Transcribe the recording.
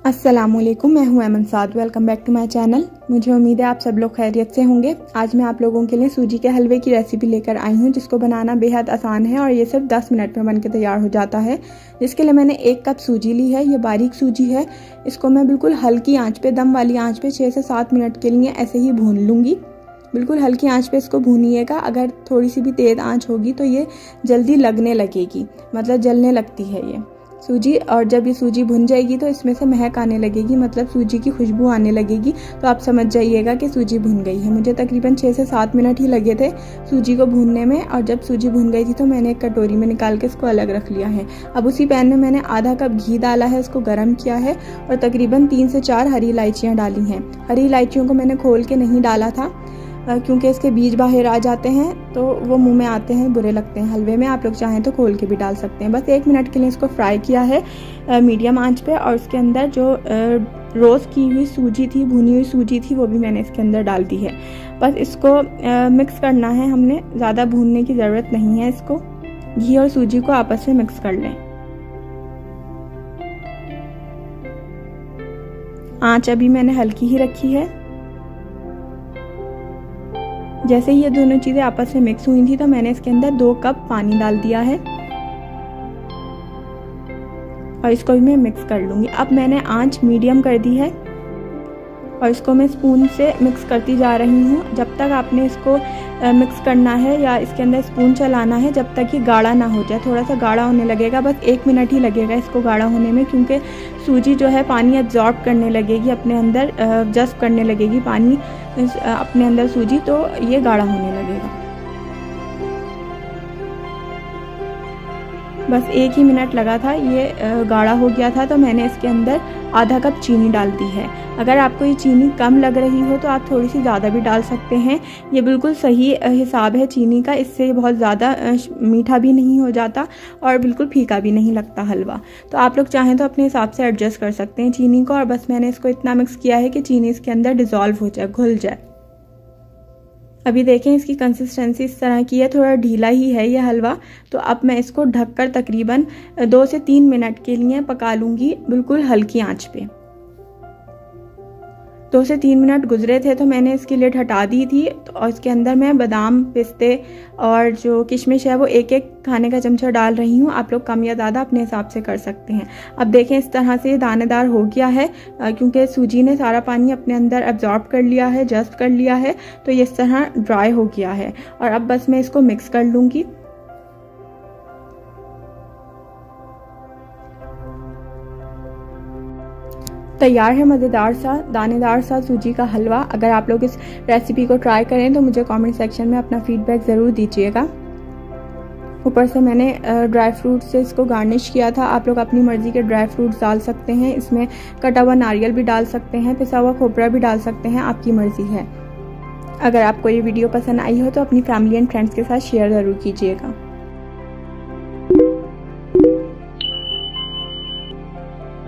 अस्सलामुअलैकुम, मैं हूं Aman Saad. Welcome back to my channel. मुझे उम्मीद है आप सब लोग खैरियत से होंगे। आज मैं आप लोगों के लिए सूजी के हलवे की रेसिपी लेकर आई हूं, जिसको बनाना बेहद आसान है और ये सिर्फ 10 मिनट में बनके तैयार हो जाता है। जिसके लिए मैंने 1 कप सूजी ली है। ये बारीक सूजी है। इसको मैं बिल्कुल हल्की आँच पे, दम वाली आँच पे 6 से 7 मिनट के लिए ऐसे ही भून लूँगी। बिल्कुल हल्की आंच पे इसको भूनिएगा। अगर थोड़ी सी भी तेज़ आंच होगी तो ये जल्दी लगने लगेगी, मतलब जलने लगती है ये सूजी। और जब ये सूजी भुन जाएगी तो इसमें से महक आने लगेगी, मतलब सूजी की खुशबू आने लगेगी। तो आप समझ जाइएगा कि सूजी भुन गई है। मुझे तकरीबन 6 से 7 मिनट ही लगे थे सूजी को भूनने में। और जब सूजी भुन गई थी तो मैंने एक कटोरी में निकाल के इसको अलग रख लिया है। अब उसी पैन में मैंने आधा कप घी डाला है, इसको गर्म किया है और तकरीबन 3 से 4 हरी इलायचियाँ डाली हैं। हरी इलायचियों को मैंने खोल के नहीं डाला था क्योंकि इसके बीज बाहर आ जाते हैं तो वो मुंह में आते हैं, बुरे लगते हैं हलवे में। आप लोग चाहें तो खोल के भी डाल सकते हैं। बस 1 मिनट के लिए इसको फ्राई किया है मीडियम आंच पे। और इसके अंदर जो रोस्ट की हुई सूजी थी, भुनी हुई सूजी थी, वो भी मैंने इसके अंदर डाल दी है। बस इसको मिक्स करना है हमने, ज़्यादा भूनने की ज़रूरत नहीं है। इसको घी और सूजी को आपस में मिक्स कर लें। आँच अभी मैंने हल्की ही रखी है। जैसे ही ये दोनों चीज़ें आपस में मिक्स हुई थी तो मैंने इसके अंदर 2 कप पानी डाल दिया है और इसको भी मैं मिक्स कर लूँगी। अब मैंने आंच मीडियम कर दी है और इसको मैं स्पून से मिक्स करती जा रही हूँ। जब तक आपने इसको मिक्स करना है या इसके अंदर स्पून चलाना है जब तक ये गाढ़ा ना हो जाए। थोड़ा सा गाढ़ा होने लगेगा, बस 1 मिनट ही लगेगा इसको गाढ़ा होने में, क्योंकि सूजी जो है पानी एब्जॉर्ब करने लगेगी अपने अंदर, जज़्ब करने लगेगी पानी अपने अंदर सूजी, तो ये गाढ़ा होने लगेगा। बस 1 ही मिनट लगा था, ये गाढ़ा हो गया था। तो मैंने इसके अंदर आधा कप चीनी डाल दी है। अगर आपको ये चीनी कम लग रही हो तो आप थोड़ी सी ज़्यादा भी डाल सकते हैं। ये बिल्कुल सही हिसाब है चीनी का। इससे बहुत ज़्यादा मीठा भी नहीं हो जाता और बिल्कुल फीका भी नहीं लगता हलवा। तो आप लोग चाहें तो अपने हिसाब से एडजस्ट कर सकते हैं चीनी को। और बस मैंने इसको इतना मिक्स किया है कि चीनी इसके अंदर डिज़ोल्व हो जाए, घुल जाए। अभी देखें इसकी कंसिस्टेंसी इस तरह की है, थोड़ा ढीला ही है ये हलवा। तो अब मैं इसको ढककर तकरीबन 2 से 3 मिनट के लिए पका लूँगी, बिल्कुल हल्की आंच पे। 2 से 3 मिनट गुजरे थे तो मैंने इसकी लिड हटा दी थी। और इसके अंदर मैं बादाम, पिस्ते और जो किशमिश है वो 1-1 खाने का चमचा डाल रही हूँ। आप लोग कम या ज़्यादा अपने हिसाब से कर सकते हैं। अब देखें इस तरह से ये दानेदार हो गया है, क्योंकि सूजी ने सारा पानी अपने अंदर एब्जॉर्ब कर लिया है, जज़्ब कर लिया है। तो ये इस तरह ड्राई हो गया है और अब बस मैं इसको मिक्स कर लूँगी। तैयार है मज़ेदार सा, दानेदार सा सूजी का हलवा। अगर आप लोग इस रेसिपी को ट्राई करें तो मुझे कमेंट सेक्शन में अपना फीडबैक ज़रूर दीजिएगा। ऊपर से मैंने ड्राई फ्रूट से इसको गार्निश किया था। आप लोग अपनी मर्ज़ी के ड्राई फ्रूट्स डाल सकते हैं। इसमें कटा हुआ नारियल भी डाल सकते हैं, पिसा हुआ खोपरा भी डाल सकते हैं, आपकी मर्ज़ी है। अगर आपको ये वीडियो पसंद आई हो तो अपनी फैमिली एंड फ्रेंड्स के साथ शेयर ज़रूर कीजिएगा।